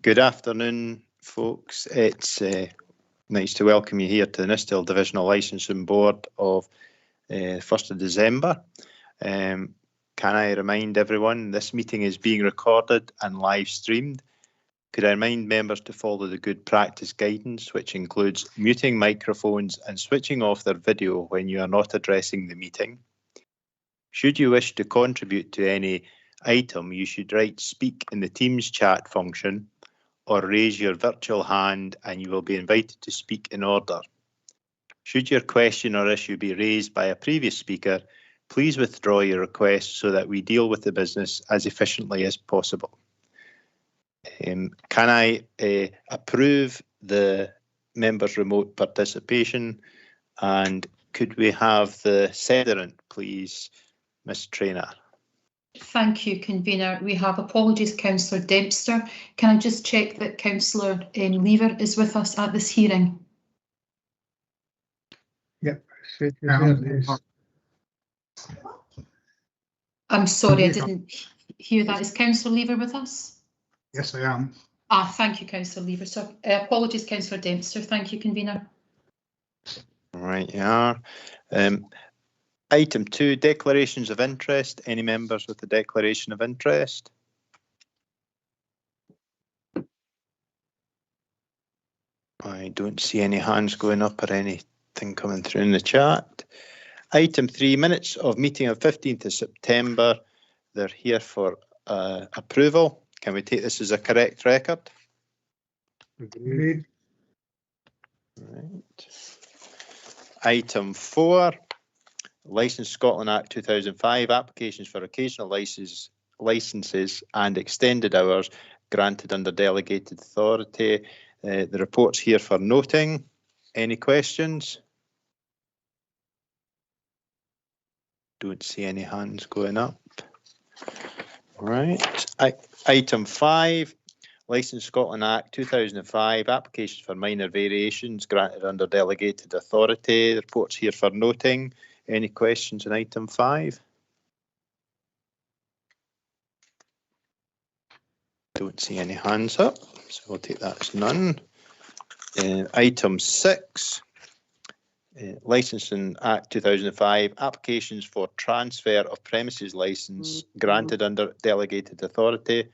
Good afternoon, folks. It's nice to welcome you here to the Nithsdale Divisional Licensing Board of 1st of December. Can I remind everyone this meeting is being recorded and live streamed? Could I remind members to follow the good practice guidance, which includes muting microphones and switching off their video when you are not addressing the meeting? Should you wish to contribute to any item, you should write speak in the Teams chat function or raise your virtual hand and you will be invited to speak in order. Should your question or issue be raised by a previous speaker, please withdraw your request so that we deal with the business as efficiently as possible. Can I approve the members' remote participation, and could we have the secretary, please, Ms. Traynor? Thank you, Convener. We have apologies, Councillor Dempster. Can I just check that Councillor Lever is with us at this hearing? Yep. I'm sorry, I didn't hear that. Is Councillor Lever with us? Yes, I am. Thank you, Councillor Lever. So apologies, Councillor Dempster. Thank you, Convener. Right, yeah. Item 2, declarations of interest. Any members with a declaration of interest? I don't see any hands going up or anything coming through in the chat. Item 3, minutes of meeting of 15th of September. They're here for approval. Can we take this as a correct record? Agreed. Right. Item 4. Licence Scotland Act 2005, applications for occasional licences and extended hours granted under delegated authority. The report's here for noting. Any questions? Don't see any hands going up. Right. Item 5, Licence Scotland Act 2005, applications for minor variations granted under delegated authority. The report's here for noting. Any questions on item 5? Don't see any hands up, so we'll take that as none. Item 6, Licensing Act 2005, applications for transfer of premises licence granted under delegated authority.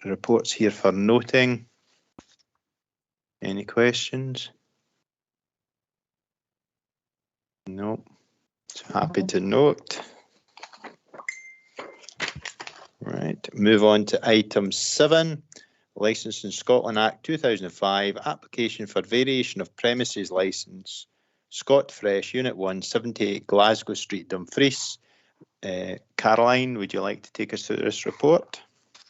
Reports here for noting. Any questions? No. So happy to note. Right, move on to item 7. Licensing Scotland Act 2005, application for variation of premises licence, Scott Fresh, Unit 1, 78 Glasgow Street, Dumfries. Caroline, would you like to take us through this report?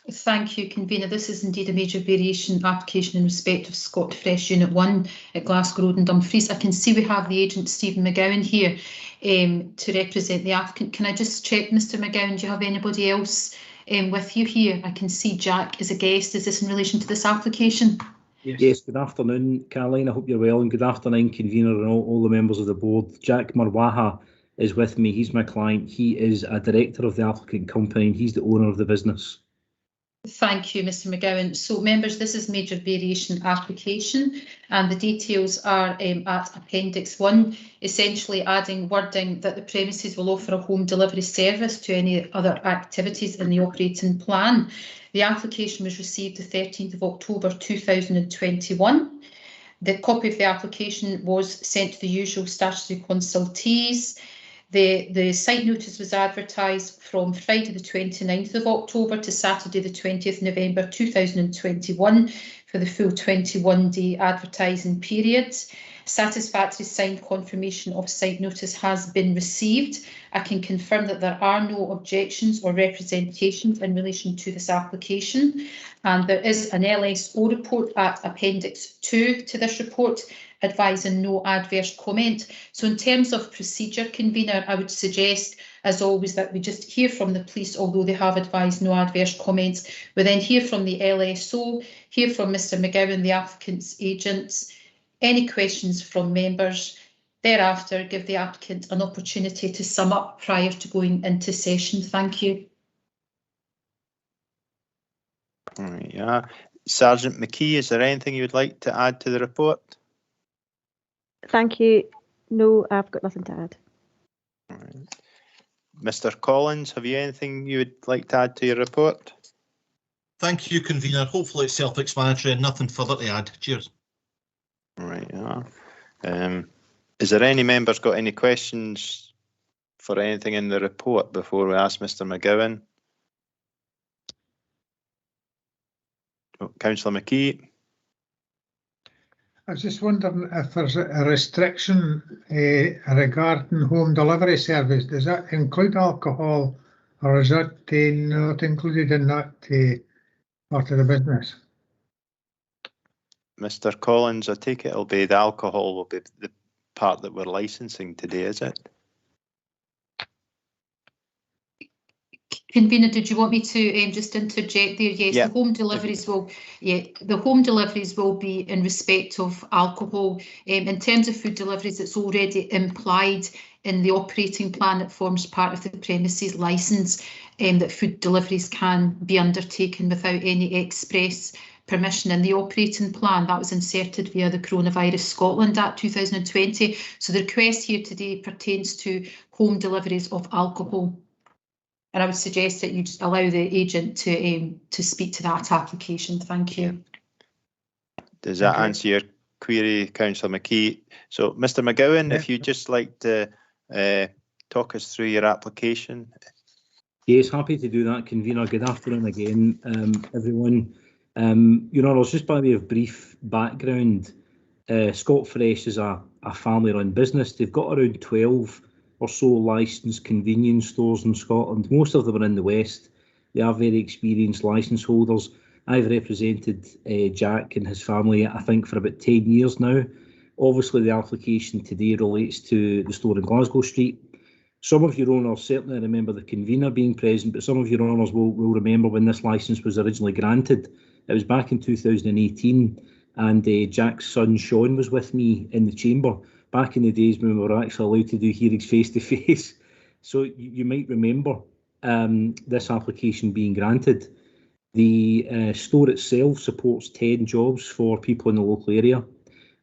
Thank you, Convener. This is indeed a major variation application in respect of Scott Fresh Unit 1 at Glasgow Road in Dumfries. I can see we have the agent Stephen McGowan here to represent the applicant. Can I just check, Mr McGowan, do you have anybody else with you here? I can see Jack is a guest. Is this in relation to this application? Yes, good afternoon, Caroline. I hope you're well, and good afternoon, Convener, and all the members of the board. Jack Marwaha is with me. He's my client. He is a director of the applicant company, and he's the owner of the business. Thank you, Mr McGowan. So, members, this is major variation application, and the details are at Appendix 1, essentially adding wording that the premises will offer a home delivery service to any other activities in the operating plan. The application was received the 13th of October 2021. The copy of the application was sent to the usual statutory consultees. The site notice was advertised from Friday the 29th of October to Saturday the 20th November 2021 for the full 21-day advertising period. Satisfactory signed confirmation of site notice has been received. I can confirm that there are no objections or representations in relation to this application, and there is an LSO report at Appendix 2 to this report advising no adverse comment. So in terms of procedure, Convener, I would suggest, as always, that we just hear from the police, although they have advised no adverse comments. We then hear from the LSO, hear from Mr McGowan, the applicant's agents. Any questions from members? Thereafter, give the applicant an opportunity to sum up prior to going into session. Thank you. Yeah. Sergeant McKee, is there anything you would like to add to the report? Thank you. No, I've got nothing to add. All right. Mr. Collins, have you anything you would like to add to your report? Thank you, convener. Hopefully it's self-explanatory and nothing further to add. Cheers. Right. Is there any members got any questions for anything in the report before we ask Mr. McGowan? Oh, Councillor McKee. I was just wondering if there's a restriction regarding home delivery service. Does that include alcohol, or is that not included in that part of the business? Mr. Collins, I take it it'll be the alcohol will be the part that we're licensing today, is it? Convener, did you want me to just interject there? Yes, Yeah. the home deliveries will. Yeah, the home deliveries will be in respect of alcohol. In terms of food deliveries, it's already implied in the operating plan that forms part of the premises licence that food deliveries can be undertaken without any express permission in the operating plan. That was inserted via the Coronavirus Scotland Act 2020. So the request here today pertains to home deliveries of alcohol. And I would suggest that you just allow the agent to speak to that application. Thank you. Does that answer your query, Councillor McKee? So, Mr. McGowan, if you'd just like to talk us through your application. Yes, happy to do that, convener. Good afternoon again, everyone. Your Honours, just by way of brief background, Scott Fresh is a family-run business. They've got around 12 or so licensed convenience stores in Scotland. Most of them are in the West. They are very experienced licence holders. I've represented Jack and his family, I think, for about 10 years now. Obviously, the application today relates to the store in Glasgow Street. Some of your Honours certainly remember the convener being present, but some of your Honours will remember when this licence was originally granted. It was back in 2018, and Jack's son Sean was with me in the chamber back in the days when we were actually allowed to do hearings face-to-face. So you might remember this application being granted. The store itself supports 10 jobs for people in the local area,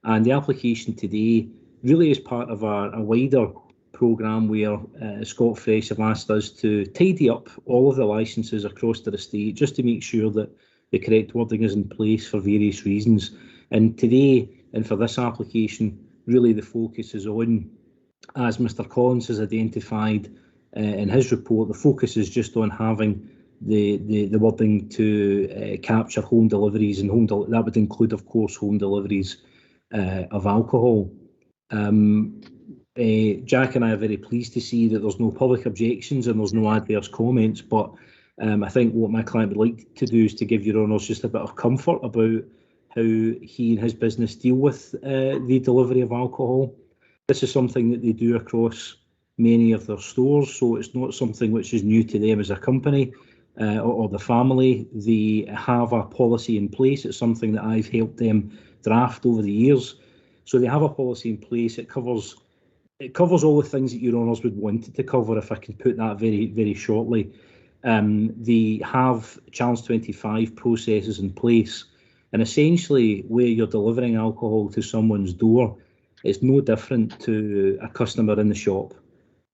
and the application today really is part of a wider programme where Scott Fresh have asked us to tidy up all of the licences across the estate just to make sure that the correct wording is in place for various reasons. And today, and for this application, really the focus is on, as Mr. Collins has identified in his report, the focus is just on having the wording to capture home deliveries, and that would include, of course, home deliveries of alcohol. Jack and I are very pleased to see that there's no public objections and there's no adverse comments, but I think what my client would like to do is to give your Honours just a bit of comfort about how he and his business deal with the delivery of alcohol. This is something that they do across many of their stores, so it's not something which is new to them as a company or the family. They have a policy in place. It's something that I've helped them draft over the years. So they have a policy in place. It covers all the things that your Honours would want it to cover, if I can put that very, very shortly. They have Challenge 25 processes in place, and essentially where you're delivering alcohol to someone's door, it's no different to a customer in the shop.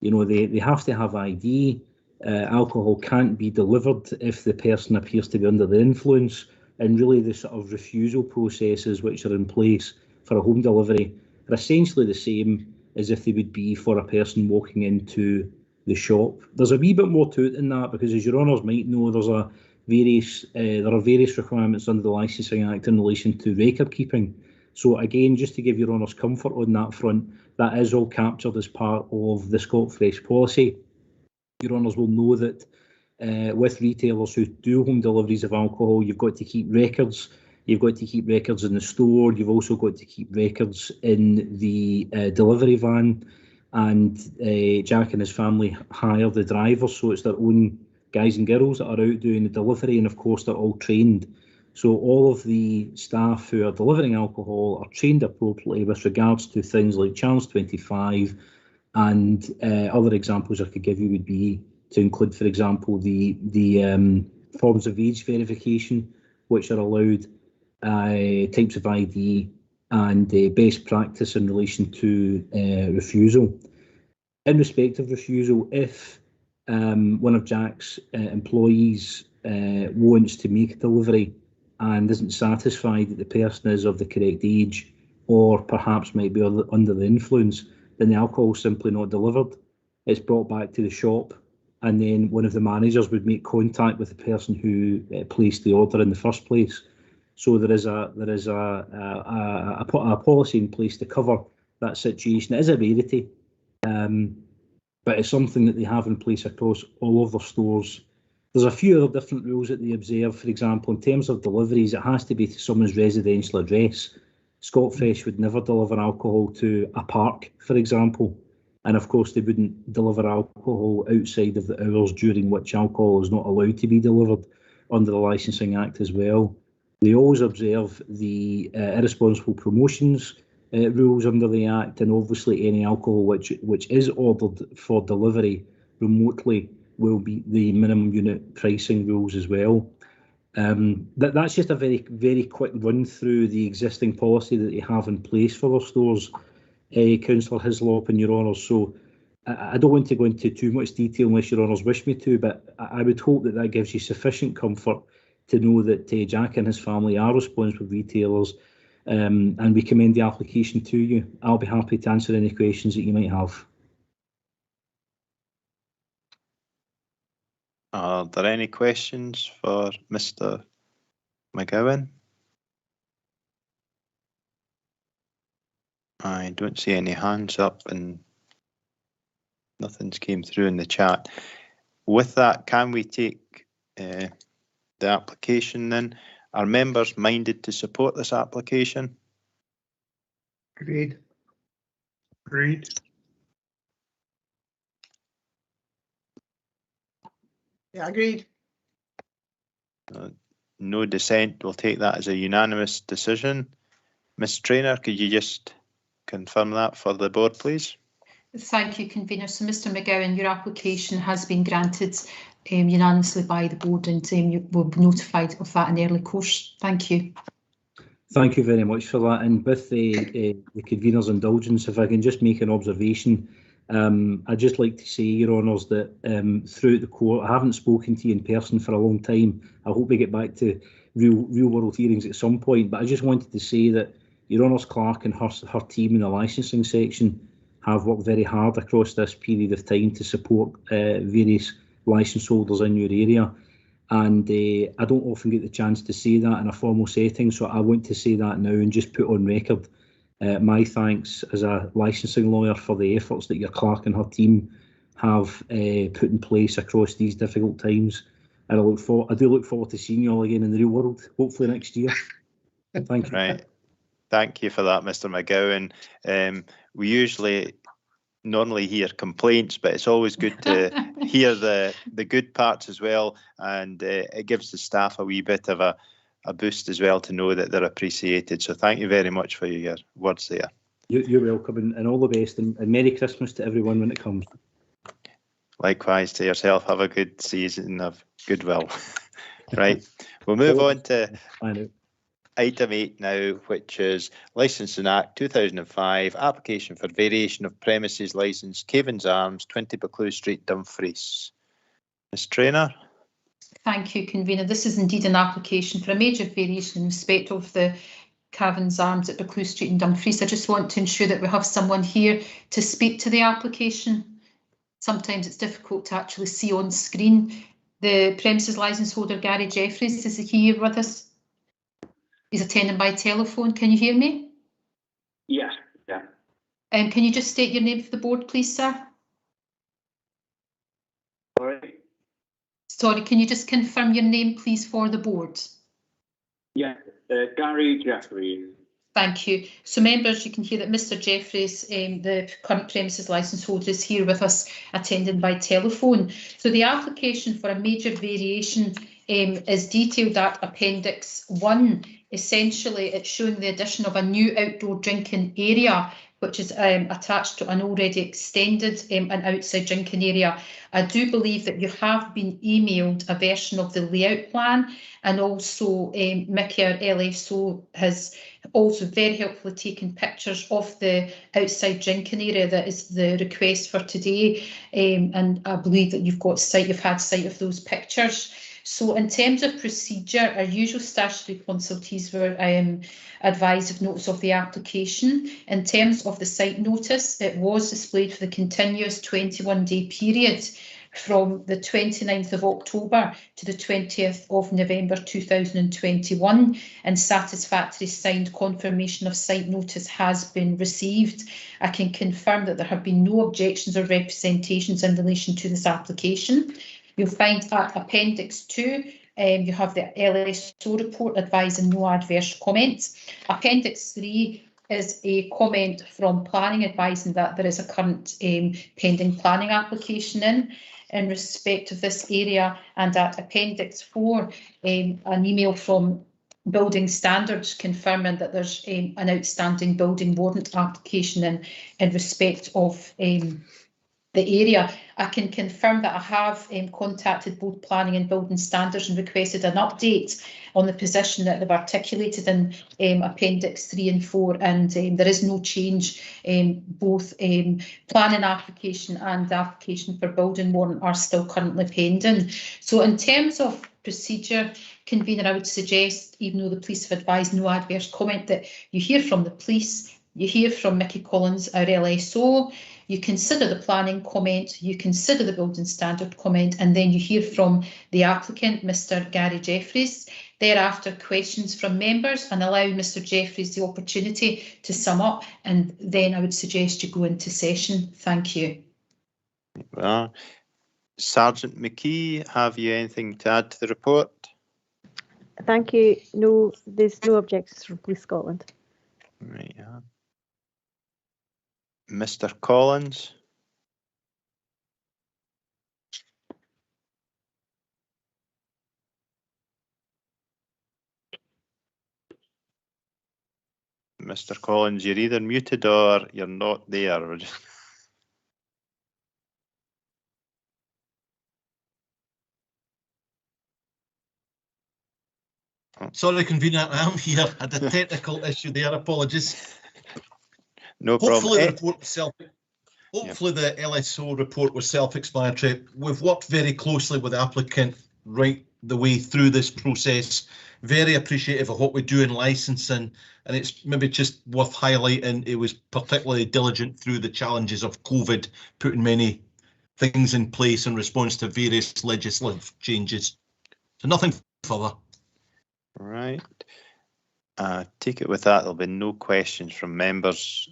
You know, they have to have ID. Alcohol can't be delivered if the person appears to be under the influence, and really the sort of refusal processes which are in place for a home delivery are essentially the same as if they would be for a person walking into the shop. There's a wee bit more to it than that, because as your Honours might know, there are various requirements under the Licensing Act in relation to record keeping. So again, just to give your Honours comfort on that front, that is all captured as part of the Scott Fresh policy. Your Honours will know that with retailers who do home deliveries of alcohol, you've got to keep records. You've got to keep records in the store. You've also got to keep records in the delivery van. And Jack and his family hire the drivers, so it's their own guys and girls that are out doing the delivery, and of course they're all trained. So all of the staff who are delivering alcohol are trained appropriately with regards to things like Challenge 25, and other examples I could give you would be to include, for example, the forms of age verification which are allowed, types of ID, and best practice in relation to refusal. In respect of refusal, if one of Jack's employees wants to make a delivery and isn't satisfied that the person is of the correct age, or perhaps might be under the influence, then the alcohol is simply not delivered. It's brought back to the shop, and then one of the managers would make contact with the person who placed the order in the first place. So there is a policy in place to cover that situation. It is a rarity, but it's something that they have in place across all of their stores. There's a few other different rules that they observe. For example, in terms of deliveries, it has to be to someone's residential address. Scotfresh would never deliver alcohol to a park, for example. And of course, they wouldn't deliver alcohol outside of the hours during which alcohol is not allowed to be delivered under the Licensing Act as well. They always observe the irresponsible promotions rules under the Act, and obviously any alcohol which is ordered for delivery remotely will be the minimum unit pricing rules as well. That's just a very, very quick run through the existing policy that they have in place for their stores, Councillor Hislop and Your Honours. So I don't want to go into too much detail unless Your Honours wish me to, but I would hope that that gives you sufficient comfort to know that Jack and his family are responsible retailers, and we commend the application to you. I'll be happy to answer any questions that you might have. Are there any questions for Mr. McGowan? I don't see any hands up, and nothing's came through in the chat. With that, can we take the application then? Are members minded to support this application? Agreed. Agreed. Yeah, agreed. No dissent. We'll take that as a unanimous decision. Ms. Traynor, could you just confirm that for the board, please? Thank you, Convener. So, Mr. McGowan, your application has been granted unanimously by the board, and you will be notified of that in early course. Thank you. Thank you very much for that. And with the convener's indulgence, if I can just make an observation, I'd just like to say, Your Honours, that throughout the court, I haven't spoken to you in person for a long time. I hope we get back to real world hearings at some point, but I just wanted to say that Your Honours Clerk and her team in the licensing section have worked very hard across this period of time to support various licence holders in your area. And I don't often get the chance to say that in a formal setting, so I want to say that now and just put on record my thanks as a licensing lawyer for the efforts that your clerk and her team have put in place across these difficult times. And I do look forward to seeing you all again in the real world, hopefully next year. Thank you. Right. Thank you for that, Mr. McGowan. We normally hear complaints, but it's always good to hear the good parts as well, and it gives the staff a wee bit of a boost as well to know that they're appreciated. So thank you very much for your words there. You're welcome, and all the best, and Merry Christmas to everyone when it comes. Likewise to yourself. Have a good season of goodwill. Right, we'll move on to item 8 now, which is Licensing Act 2005, application for variation of premises licence, Cavan's Arms, 20 Buccleuch Street, Dumfries. Ms. Traynor. Thank you, Convener. This is indeed an application for a major variation in respect of the Cavan's Arms at Buccleuch Street in Dumfries. I just want to ensure that we have someone here to speak to the application. Sometimes it's difficult to actually see on screen. The premises licence holder, Gary Jeffries, is he here with us? He's attending by telephone. Can you hear me? Yes, yeah. Can you just state your name for the board, please, sir? Sorry, can you just confirm your name, please, for the board? Yeah, Gary Jeffries. Thank you. So, members, you can hear that Mr. Jeffries, the current premises licence holder, is here with us, attending by telephone. So, the application for a major variation is detailed at Appendix 1. Essentially, it's showing the addition of a new outdoor drinking area which is attached to an already extended and outside drinking area. I do believe that you have been emailed a version of the layout plan, and also Mickey, our LSO, has also very helpfully taken pictures of the outside drinking area that is the request for today, and I believe that you've had sight of those pictures. So in terms of procedure, our usual statutory consultees were advised of notice of the application. In terms of the site notice, it was displayed for the continuous 21-day period from the 29th of October to the 20th of November 2021, and satisfactory signed confirmation of site notice has been received. I can confirm that there have been no objections or representations in relation to this application. You'll find at Appendix 2, you have the LSO report advising no adverse comments. Appendix 3 is a comment from planning advising that there is a current pending planning application in respect of this area, and at Appendix 4, an email from Building Standards confirming that there's an outstanding building warrant application in respect of the area. I can confirm that I have contacted both Planning and Building Standards and requested an update on the position that they've articulated in Appendix 3 and 4, and there is no change. Both planning application and the application for building warrant are still currently pending. So in terms of procedure, Convener, I would suggest, even though the police have advised no adverse comment, that you hear from the police, you hear from Mickey Collins, our LSO, you consider the planning comment, you consider the building standard comment, and then you hear from the applicant, Mr. Gary Jeffries. Thereafter, questions from members, and allow Mr. Jeffries the opportunity to sum up, and then I would suggest you go into session. Thank you. Well, Sergeant McKee, have you anything to add to the report? Thank you. No, there's no objections from Police Scotland. Right, yeah. Mr. Collins? Mr. Collins, you're either muted or you're not there. Sorry, Convener, I am here. I had a technical issue there. Apologies. No problem. Hopefully, the report was Hopefully, the LSO report was self-explanatory. We've worked very closely with the applicant right the way through this process. Very appreciative of what we do in licensing, and it's maybe just worth highlighting it was particularly diligent through the challenges of COVID, putting many things in place in response to various legislative changes. So nothing further. Right. Take it with that, there'll be no questions from members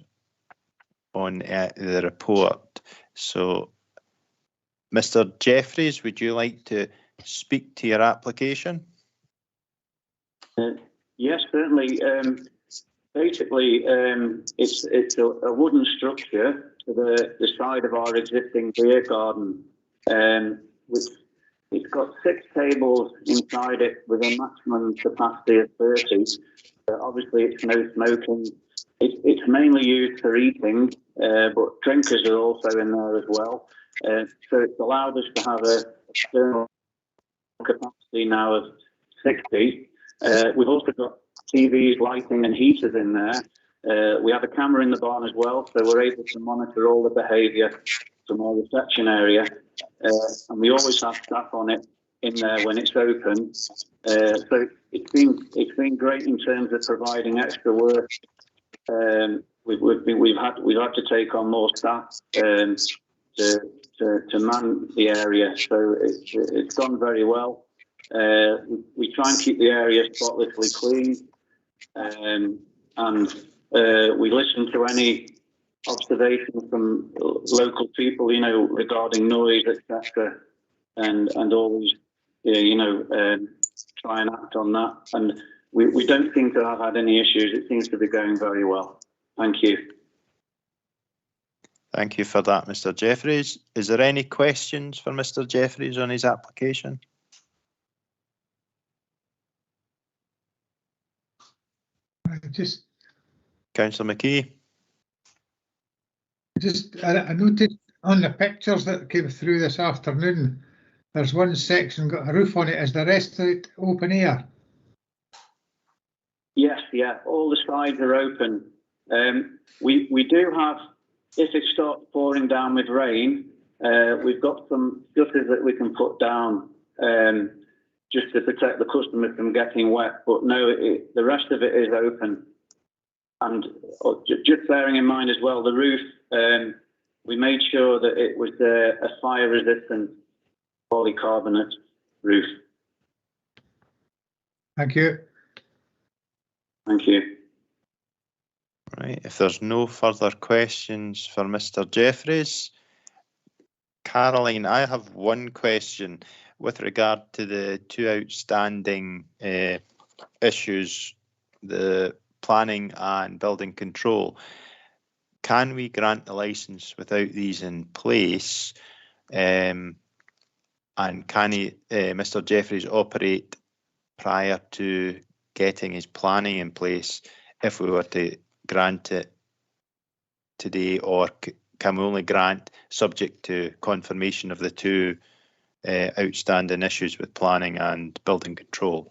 on the report. So, Mr. Jeffries, would you like to speak to your application? Yes, certainly. Basically, it's a wooden structure to the side of our existing beer garden, which it's got 6 tables inside it with a maximum capacity of 30. Obviously, it's no smoking. It's mainly used for eating, but drinkers are also in there as well. So it's allowed us to have a external capacity now of 60. We've also got TVs, lighting and heaters in there. We have a camera in the barn as well, so we're able to monitor all the behaviour from our reception area. And we always have staff on it in there when it's open. So it's been great in terms of providing extra work. We've had to take on more staff to man the area, so it's gone very well. We try and keep the area spotlessly clean, and we listen to any observations from local people, you know, regarding noise, etc., and always, try and act on that. And we don't seem to have had any issues. It seems to be going very well. Thank you. Thank you for that, Mr. Jeffries. Is there any questions for Mr. Jeffries on his application? Just Councillor McKee? I noticed on the pictures that came through this afternoon, there's one section got a roof on it. Is the rest of it open air? Yes, yeah, all the sides are open. We do have, if it starts pouring down with rain, we've got some gutters that we can put down just to protect the customer from getting wet. But no, the rest of it is open. And just bearing in mind as well, the roof, we made sure that it was a fire-resistant polycarbonate roof. Thank you. Thank you. Right, if there's no further questions for Mr. Jeffries, Caroline, I have one question with regard to the two outstanding issues, the planning and building control. Can we grant the licence without these in place? And can Mr. Jeffries operate prior to getting his planning in place if we were to grant it today, or can we only grant subject to confirmation of the two outstanding issues with planning and building control?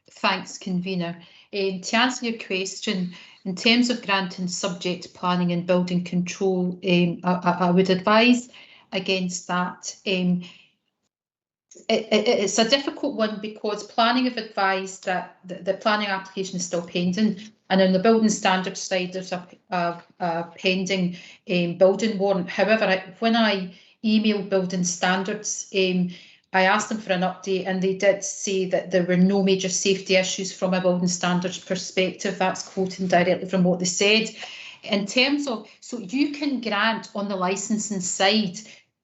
Thanks, convener. To answer your question, in terms of granting subject to planning and building control, I would advise against that. It's a difficult one because planning have advised that the planning application is still pending, and on the building standards side there's a pending building warrant. However, when I emailed building standards, I asked them for an update and they did say that there were no major safety issues from a building standards perspective. That's quoting directly from what they said. In terms of, so you can grant on the licensing side,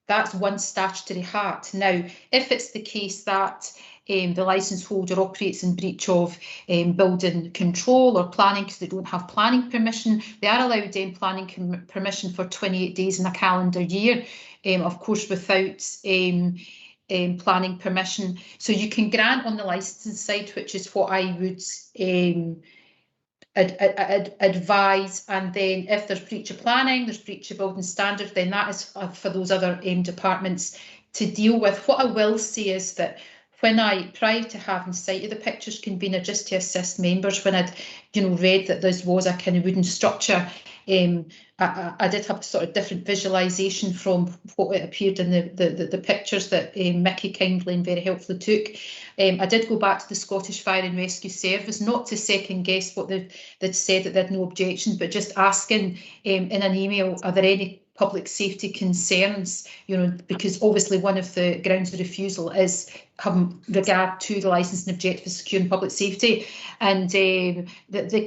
that's one statutory hat. Now, if it's the case that the licence holder operates in breach of building control or planning because they don't have planning permission, they are allowed planning permission for 28 days in a calendar year, of course, without planning permission. So you can grant on the licensing side, which is what I would advise, and then if there's breach of planning, there's breach of building standard, then that is for those other departments to deal with. What I will say is that when prior to having sight of the pictures, convener, just to assist members, when I'd read that this was a kind of wooden structure, I did have a sort of different visualisation from what it appeared in the pictures that Mickey kindly and very helpfully took. I did go back to the Scottish Fire and Rescue Service, not to second guess what they'd said, that they had no objection, but just asking in an email, are there any public safety concerns, because obviously one of the grounds of refusal is having regard to the licensing objective of securing public safety. And they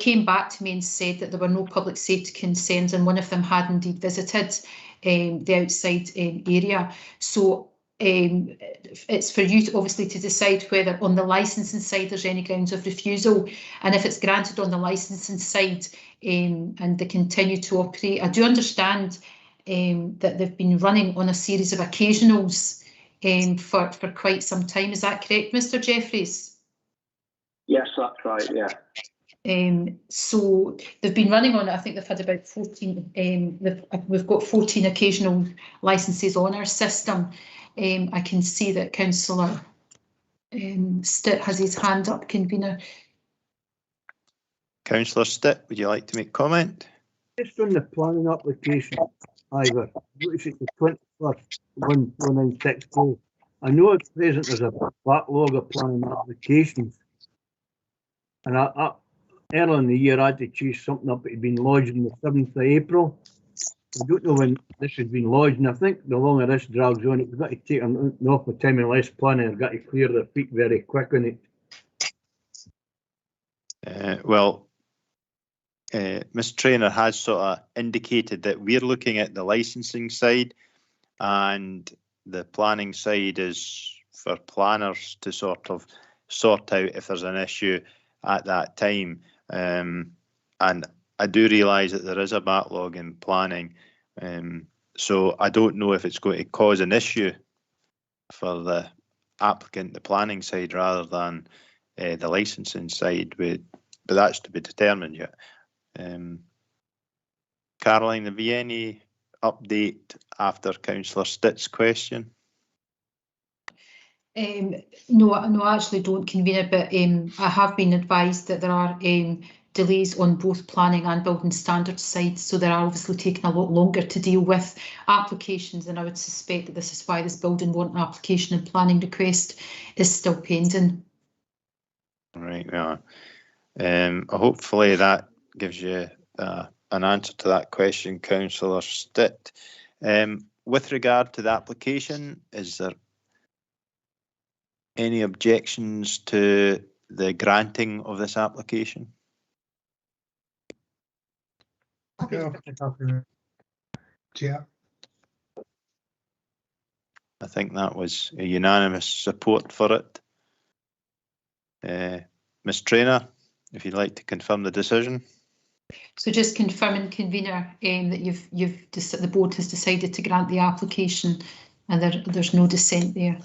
came back to me and said that there were no public safety concerns, and one of them had indeed visited the outside area. So it's for you obviously to decide whether on the licensing side there's any grounds of refusal, and if it's granted on the licensing side and they continue to operate. I do understand that they've been running on a series of occasionals for quite some time. Is that correct, Mr. Jeffries? Yes, that's right, yeah. So they've been running on it. I think they've had about 14, we've got 14 occasional licences on our system. I can see that Councillor Stitt has his hand up, convener. Councillor Stitt, would you like to make comment? Just on the planning application, Ivor, notice it's the 21st, 1962. I know at present there's a backlog of planning applications, and earlier in the year I had to chase something up that had been lodged on the 7th of April. I don't know when this has been lodged, and I think the longer this drags on, it's got to take an awful time and less planning. I've got to clear their feet very quick on it. Ms. Traynor has sort of indicated that we're looking at the licensing side, and the planning side is for planners to sort out if there's an issue at that time. And I do realise that there is a backlog in planning, so I don't know if it's going to cause an issue for the applicant, the planning side, rather than the licensing side, but that's to be determined yet. Caroline, have you any update after Councillor Stitt's question? No, I actually don't, convener, but I have been advised that there are delays on both planning and building standards sides, so they're obviously taking a lot longer to deal with applications, and I would suspect that this is why this building warrant application and planning request is still pending. Right, yeah. Hopefully that gives you an answer to that question, Councillor Stitt. With regard to the application, is there any objections to the granting of this application? Chair. I think that was a unanimous support for it. Ms. Traynor, if you'd like to confirm the decision. So just confirming, convener, that the board has decided to grant the application, and there's no dissent there.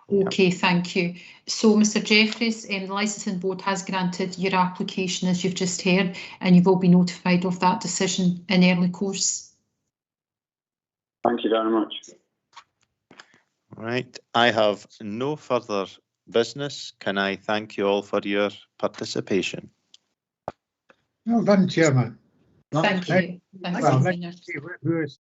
Okay, thank you. So, Mr. Jeffries, the licensing board has granted your application, as you've just heard, and you will be notified of that decision in early course. Thank you very much. Right, I have no further business. Can I thank you all for your participation? Well done, Chairman. Thank you. Thanks, Well, convener. who is